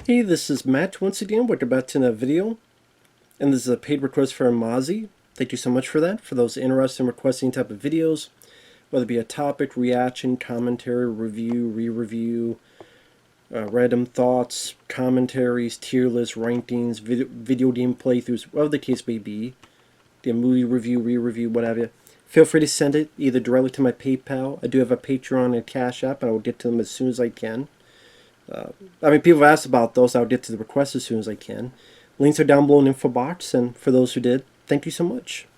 Hey, this is Matt once again. Welcome back to another video. And this is a paid request for Masi. Thank you so much for that. For those interested in requesting type of videos, whether it be a topic, reaction, commentary, review, re-review, random thoughts, commentaries, tier lists, rankings, video game playthroughs, whatever the case may be, the movie review, re-review, whatever. Feel free to send it either directly to my PayPal. I do have a Patreon and CashApp, and I will get to them as soon as I can. People have asked about those. I'll get to the requests as soon as I can. Links are down below in the info box, and for those who did, thank you so much.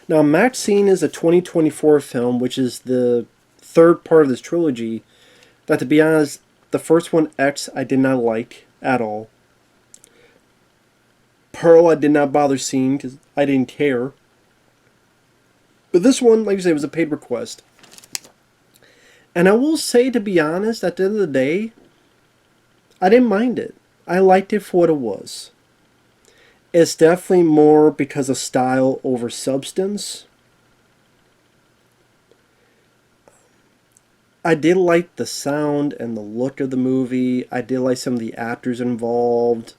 Now, MaXXXine is a 2024 film, which is the third part of this trilogy. That, to be honest, the first one, X, I did not like at all. Pearl, I did not bother seeing because I didn't care. But this one, like I said, was a paid request. And I will say, to be honest, at the end of the day, I didn't mind it. I liked it for what it was. It's definitely more because of style over substance. I did like the sound and the look of the movie. I did like some of the actors involved.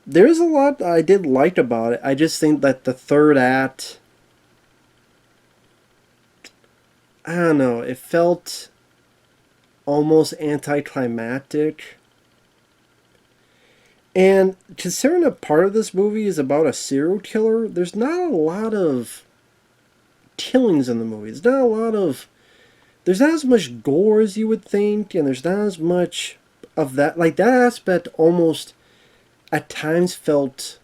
There's a lot I did like about it. I just think that the third act, I don't know, it felt almost anticlimactic. And considering a part of this movie is about a serial killer, there's not a lot of killings in the movie. There's not as much gore as you would think, and there's not as much of that. Like, that aspect almost at times felt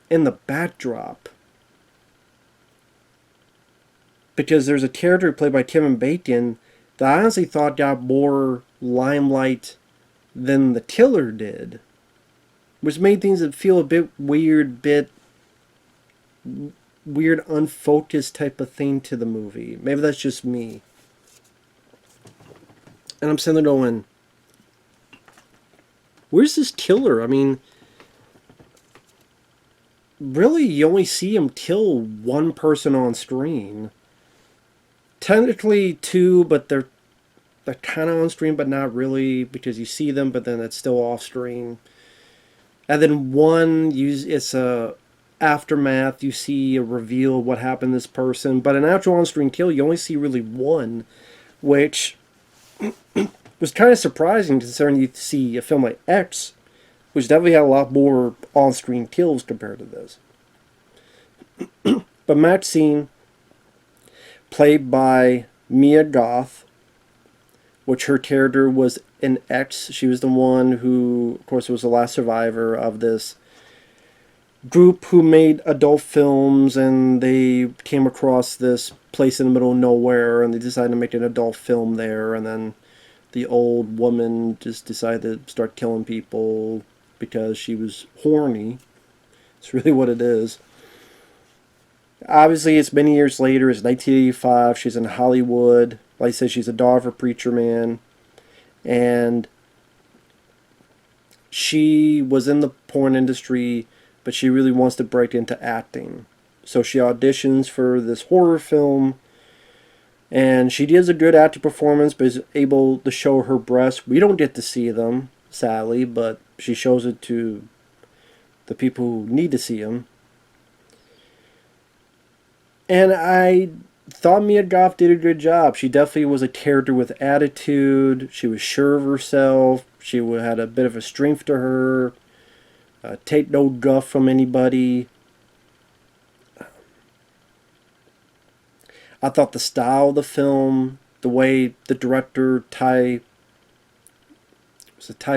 in the backdrop. Because there's a character played by Kevin Bacon that I honestly thought got more limelight than the killer did. Which made things feel a bit weird, unfocused type of thing to the movie. Maybe that's just me. And I'm sitting there going, where's this killer? I mean, really, you only see him kill one person on screen. Technically two, but they're kind of on screen, but not really, because you see them, but then it's still off screen. And then one, it's a aftermath. You see a reveal of what happened to this person, but an actual on-screen kill, you only see really one, which was kind of surprising considering you see a film like X, which definitely had a lot more on-screen kills compared to this. But Maxine, played by Mia Goth, which her character was in X. She was the one who, of course, was the last survivor of this group who made adult films, and they came across this place in the middle of nowhere, and they decided to make an adult film there, and then the old woman just decided to start killing people because she was horny. It's really what it is. Obviously, it's many years later. It's 1985. She's in Hollywood. Like I said, she's a daughter of a preacher man. And she was in the porn industry, but she really wants to break into acting. So she auditions for this horror film. And she does a good acting performance, but is able to show her breasts. We don't get to see them, sadly, but she shows it to the people who need to see them. And I thought Mia Goth did a good job. She definitely was a character with attitude. She was sure of herself. She had a bit of a strength to her. Take no guff from anybody. I thought the style of the film, the way the director, Ty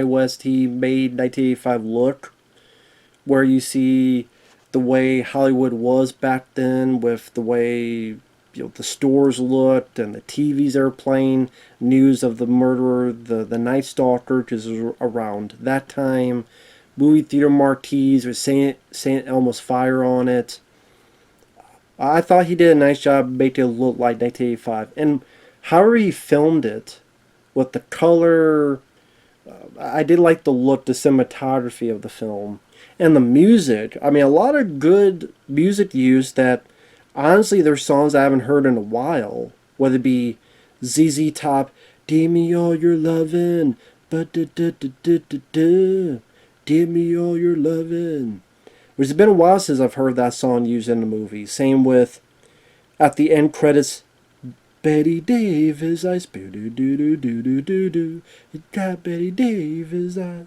West, he made 1985 look, where you see the way Hollywood was back then, with the way the stores looked and the TVs they were playing, news of the murderer, the Night Stalker, because it was around that time. Movie theater marquees with St. Elmo's fire on it. I thought he did a nice job making it look like 1985. And however he filmed it, with the color, I did like the look, the cinematography of the film. And the music, I mean, a lot of good music used that, honestly, there's songs I haven't heard in a while. Whether it be ZZ Top, Give Me All Your Lovin', But give me all your lovin'. It's been a while since I've heard that song used in the movie. Same with at the end credits, Betty Davis eyes. Do do do do do do do. It got Betty Davis eyes.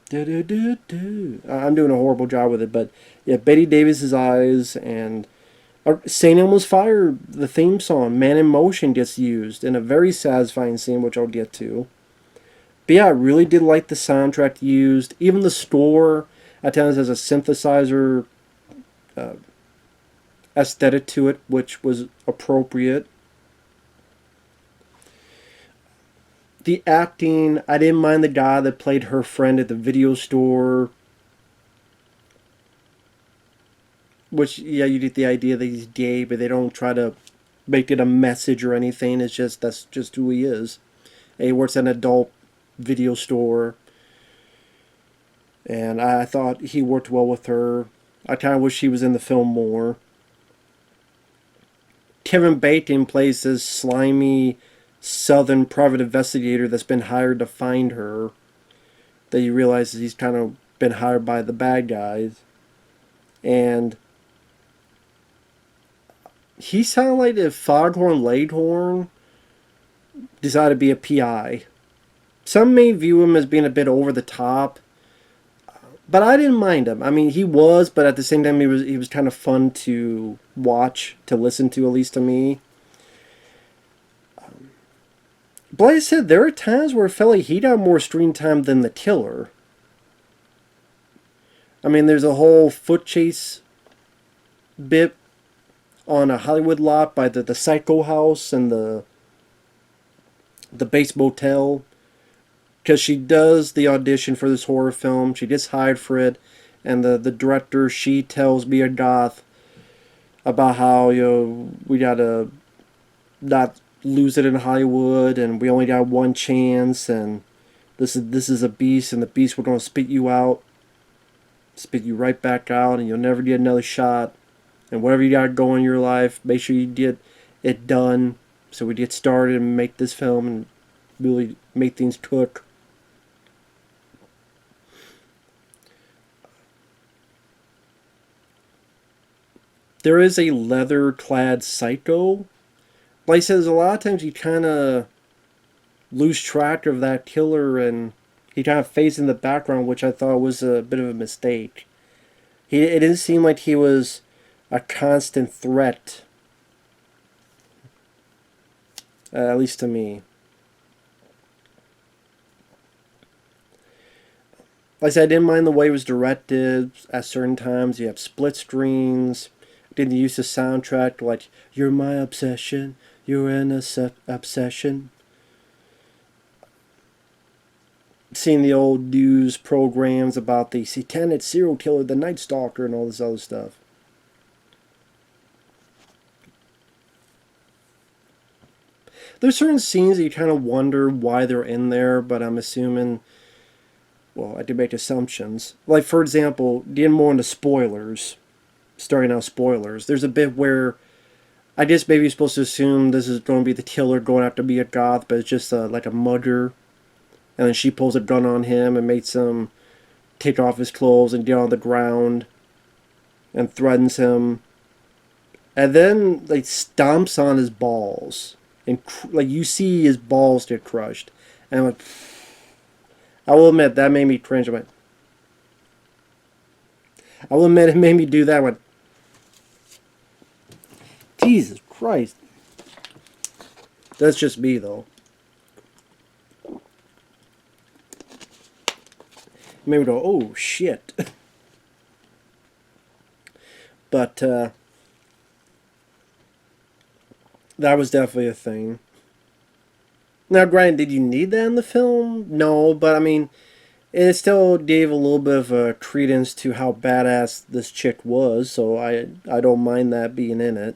Do do do do. I'm doing a horrible job with it, but yeah, Betty Davis's eyes and St. Elmo's Fire, the theme song, Man in Motion, gets used in a very satisfying scene, which I'll get to. But yeah, I really did like the soundtrack used. Even the score at times has a synthesizer uh, aesthetic to it, which was appropriate. The acting, I didn't mind the guy that played her friend at the video store. Which, yeah, you get the idea that he's gay, but they don't try to make it a message or anything. It's just, that's just who he is. And he works at an adult video store. And I thought he worked well with her. I kind of wish he was in the film more. Kevin Bacon plays this slimy southern private investigator that's been hired to find her. That you realize he's kind of been hired by the bad guys. And he sounded like if Foghorn Leghorn decided to be a PI. Some may view him as being a bit over the top, but I didn't mind him. I mean, he was, but at the same time, he was kind of fun to watch, to listen to, at least to me. But like I said, there are times where it felt like he got more screen time than the killer. I mean, there's a whole foot chase bit on a Hollywood lot by the Psycho House and the Bates Motel. Because she does the audition for this horror film. She gets hired for it. And the director, she tells me a Goth about how, we gotta not lose it in Hollywood, and we only got one chance, and this is a beast, and the beast, we're gonna spit you out. Spit you right back out, and you'll never get another shot. And whatever you got going in your life, make sure you get it done so we get started and make this film and really make things cook. There is a leather-clad psycho. Like I said, there's a lot of times you kind of lose track of that killer and he kind of fades in the background, which I thought was a bit of a mistake. It didn't seem like he was a constant threat. At least to me. Like I said, I didn't mind the way it was directed. At certain times, you have split screens. Didn't use the soundtrack like, you're my obsession, you're an obsession. Seeing the old news programs about the satanic serial killer, the Night Stalker, and all this other stuff. There's certain scenes that you kind of wonder why they're in there, but I'm assuming, well, I did make assumptions. Like, for example, getting more into spoilers, starting out spoilers, there's a bit where I guess maybe you're supposed to assume this is going to be the killer going after be a Goth, but it's just like a mugger. And then she pulls a gun on him and makes him take off his clothes and get on the ground and threatens him. And then, like, stomps on his balls. And, like, you see his balls get crushed. And I'm like, I will admit, that made me cringe. I will admit, it made me do that. I went, Jesus Christ. That's just me, though. Maybe go, oh, shit. But, that was definitely a thing. Now, granted, did you need that in the film? No, but, I mean, it still gave a little bit of a credence to how badass this chick was, so I don't mind that being in it.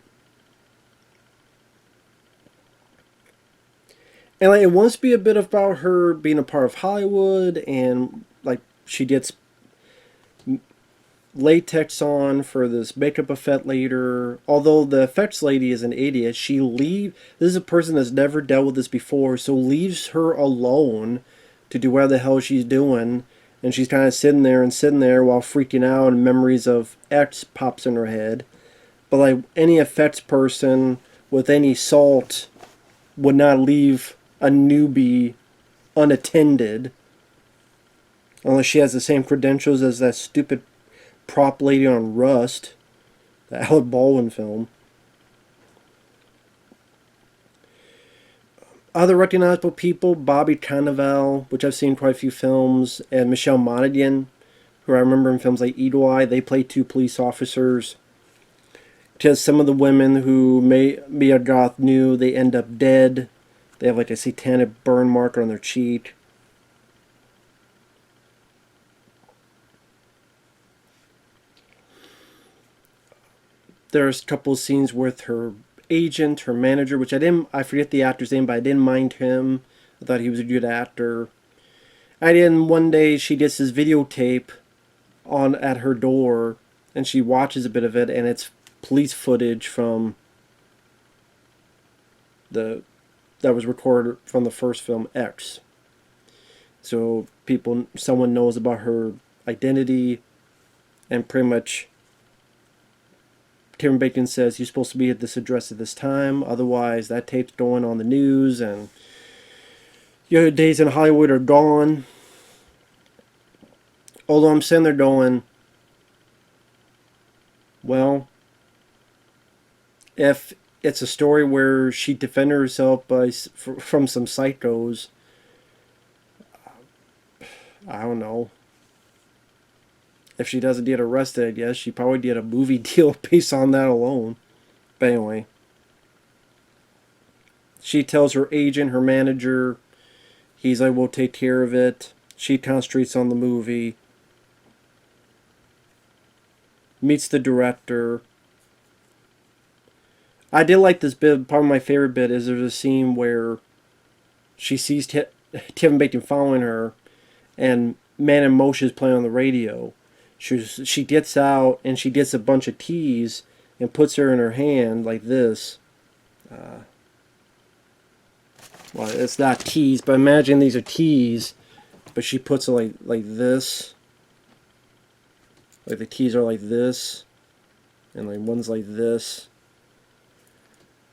And, like, it wants to be a bit about her being a part of Hollywood, and, like, she gets latex on for this makeup effect later. Although the effects lady is an idiot, this is a person that's never dealt with this before, so leaves her alone to do whatever the hell she's doing. And she's kind of sitting there while freaking out, and memories of X pops in her head. But like any effects person with any salt would not leave a newbie unattended unless she has the same credentials as that stupid prop lady on Rust, the Alec Baldwin film. Other recognizable people, Bobby Cannavale, which I've seen quite a few films, and Michelle Monaghan, who I remember in films like Eagle Eye. They play two police officers. Because some of the women who Mia Goth knew, they end up dead. They have like a satanic burn mark on their cheek. There's a couple of scenes with her agent, her manager, which I forget the actor's name, but I didn't mind him. I thought he was a good actor. One day she gets this videotape at her door, and she watches a bit of it, and it's police footage from that was recorded from the first film X. So someone knows about her identity, and pretty much Kevin Bacon says you're supposed to be at this address at this time, otherwise that tape's going on the news and your days in Hollywood are gone. Although I'm sitting there going, well, if it's a story where she defended herself from some psychos, I don't know. If she doesn't get arrested, I guess she probably did a movie deal based on that alone. But anyway, she tells her agent, her manager, he's like, we'll take care of it. She concentrates on the movie. Meets the director. I did like this bit. Probably my favorite bit is there's a scene where she sees Kevin Bacon following her, and Man in Motion is playing on the radio. She gets out and she gets a bunch of teas and puts her in her hand like this. Well, it's not teas, but imagine these are teas, but she puts it like this. Like the teas are like this, and like one's like this.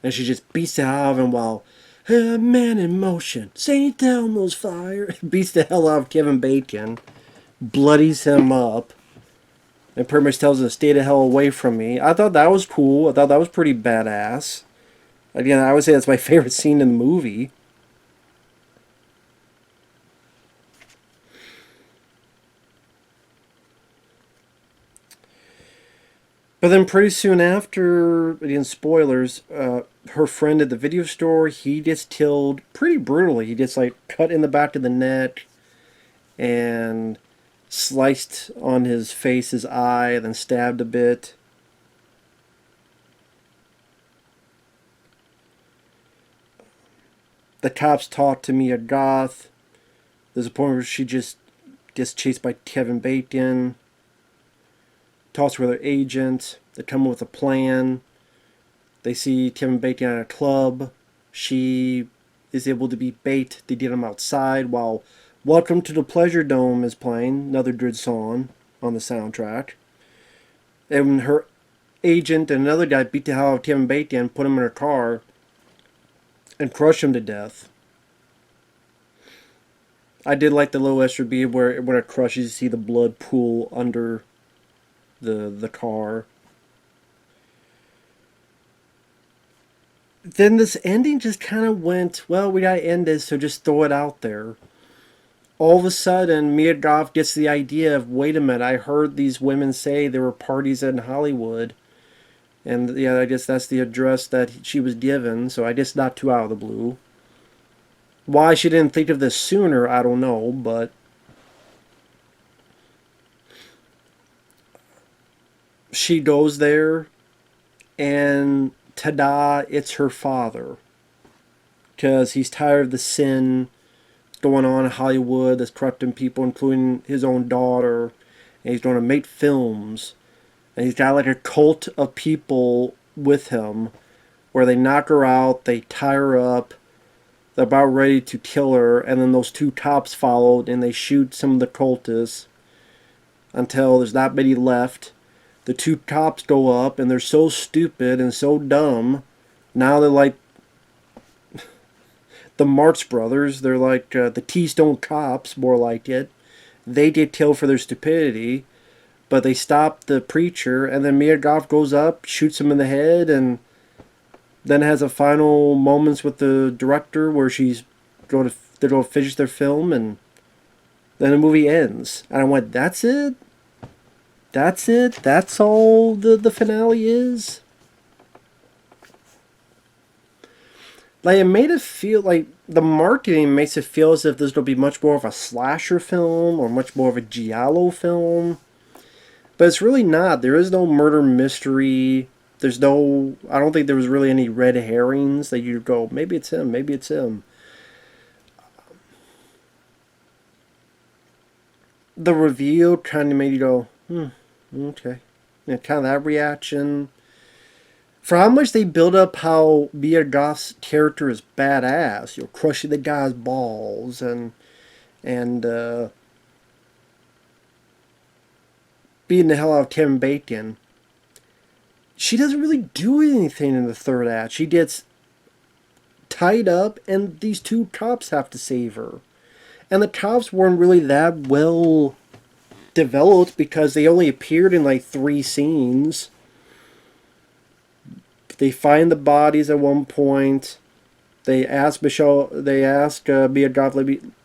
And she just beats the hell out of him while, Man in Motion, St. Elmo's fire. Beats the hell out of Kevin Bacon, bloodies him up, and pretty much tells him to stay the hell away from me. I thought that was cool. I thought that was pretty badass. Again, I would say that's my favorite scene in the movie. But then pretty soon after, again, spoilers, her friend at the video store, he gets killed pretty brutally. He gets like cut in the back of the neck and sliced on his face, his eye, and then stabbed a bit. The cops talk to Mia Goth. There's a point where she just gets chased by Kevin Bacon. Talks with her agent. They come up with a plan. They see Kevin Bacon at a club. She is able to be bait to get him outside while Welcome to the Pleasure Dome is playing. Another good song on the soundtrack. And her agent and another guy beat the hell out of Kevin Bacon, put him in a car, and crush him to death. I did like the little extra beat where when it crushes, you see the blood pool under the car. Then this ending just kind of went, well, we gotta end this, so just throw it out there. All of a sudden, Mia Goth gets the idea of, wait a minute, I heard these women say there were parties in Hollywood. And yeah, I guess that's the address that she was given, so I guess not too out of the blue. Why she didn't think of this sooner, I don't know, but she goes there, and ta-da, it's her father. Because he's tired of the sin going on in Hollywood that's corrupting people, including his own daughter. and he's going to make films, and he's got like a cult of people with him, where they knock her out, they tie her up, they're about ready to kill her, and then those two cops followed, and they shoot some of the cultists until there's not many left. The two cops go up, and they're so stupid and so dumb. Now they're like the Marx Brothers. They're like the Keystone Cops, more like it. They get killed for their stupidity, but they stop the preacher, and then Mia Goth goes up, shoots him in the head, and then has a final moments with the director where they're going to finish their film, and then the movie ends. And I went, that's it? That's it? That's all the finale is? Like, it made it feel like the marketing makes it feel as if this will be much more of a slasher film or much more of a giallo film. But it's really not. There is no murder mystery. There's no... I don't think there was really any red herrings that you go, maybe it's him, maybe it's him. The reveal kind of made you go, okay. Yeah, kind of that reaction. For how much they build up how Mia Goth's character is badass, crushing the guy's balls and beating the hell out of Kevin Bacon, she doesn't really do anything in the third act. She gets tied up, and these two cops have to save her. And the cops weren't really that well developed because they only appeared in like 3 scenes. They find the bodies at one point. They ask Mia Goth,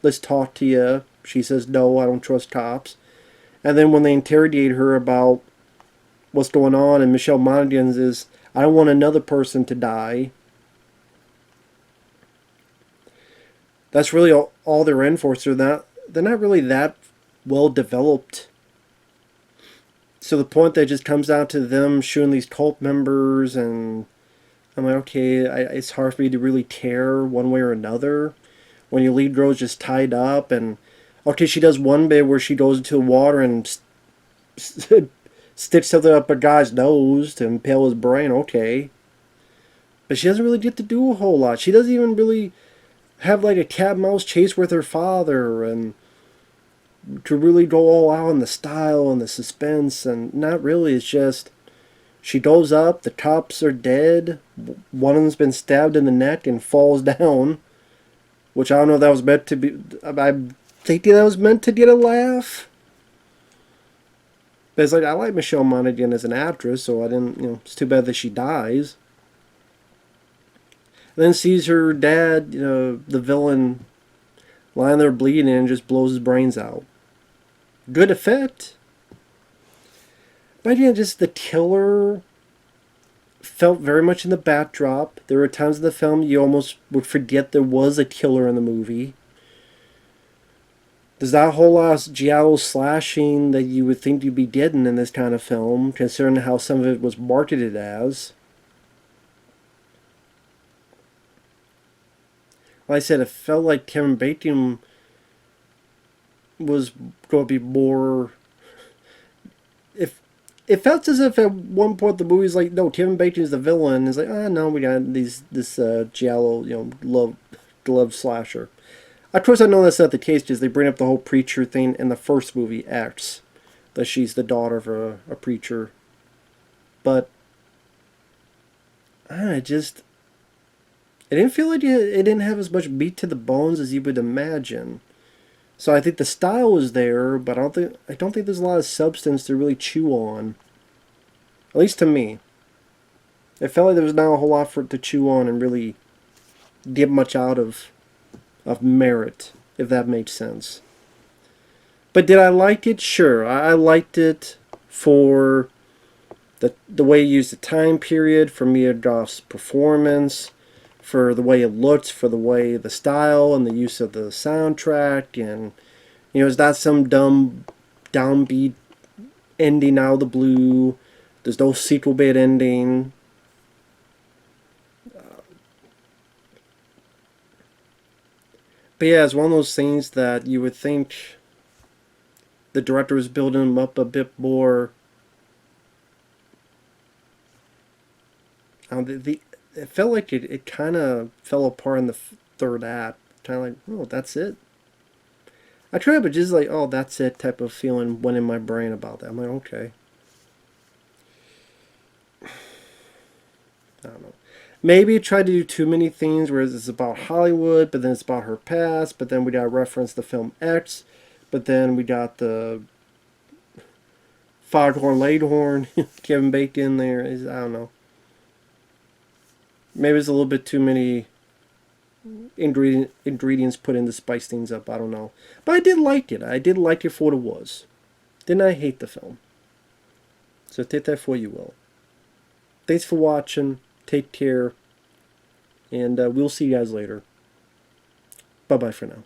let's talk to you. She says, no, I don't trust cops. And then when they interrogate her about what's going on, and Michelle Monaghan is, I don't want another person to die. That's really all they're in for. So they're not really that well developed. So the point that just comes down to them shooting these cult members, and I'm like, okay, it's hard for me to really care one way or another when your lead girl is just tied up. And okay, she does one bit where she goes into the water and sticks something up a guy's nose to impale his brain. Okay, but she doesn't really get to do a whole lot. She doesn't even really have like a cat and mouse chase with her father, and to really go all out in the style and the suspense, and not really. It's just she goes up, the cops are dead, one of them's been stabbed in the neck and falls down, which I don't know if that was meant to be. I'm thinking that was meant to get a laugh. But it's like, I like Michelle Monaghan as an actress, so I didn't, it's too bad that she dies. And then sees her dad, the villain, lying there bleeding, and just blows his brains out. Good effect. But yeah, just the killer felt very much in the backdrop. There were times in the film you almost would forget there was a killer in the movie. There's not a whole lot of giallo slashing that you would think you'd be getting in this kind of film, considering how some of it was marketed as. Like I said, it felt like Kevin Bacon was going to be more... It felt as if at one point the movie's like, no, Kevin Bacon's the villain. It's like, no, we got this giallo, glove slasher. Of course, I know that's not the case because they bring up the whole preacher thing in the first movie, X, that she's the daughter of a preacher. But it didn't feel like it didn't have as much meat to the bones as you would imagine. So I think the style was there, but I don't think there's a lot of substance to really chew on. At least to me. It felt like there was not a whole lot for it to chew on and really get much out of merit, if that makes sense. But did I like it? Sure. I liked it for the way he used the time period, for Mia Goth's performance, for the way it looked, for the way the style and the use of the soundtrack, and it's not some dumb downbeat ending out of the blue. There's no sequel bait ending. But yeah, it's one of those things that you would think the director was building them up a bit more. It felt like it kind of fell apart in the third act. Kind of like, oh, that's it. I tried, but just like, oh, that's it type of feeling went in my brain about that. I'm like, okay. I don't know. Maybe it tried to do too many things, whereas it's about Hollywood, but then it's about her past, but then we got to reference the film X, but then we got the Foghorn Leghorn, Kevin Bacon there. I don't know. Maybe it's a little bit too many ingredients put in to spice things up. I don't know. But I did like it. I did like it for what it was. Didn't I hate the film? So take that for you will. Thanks for watching. Take care. And we'll see you guys later. Bye-bye for now.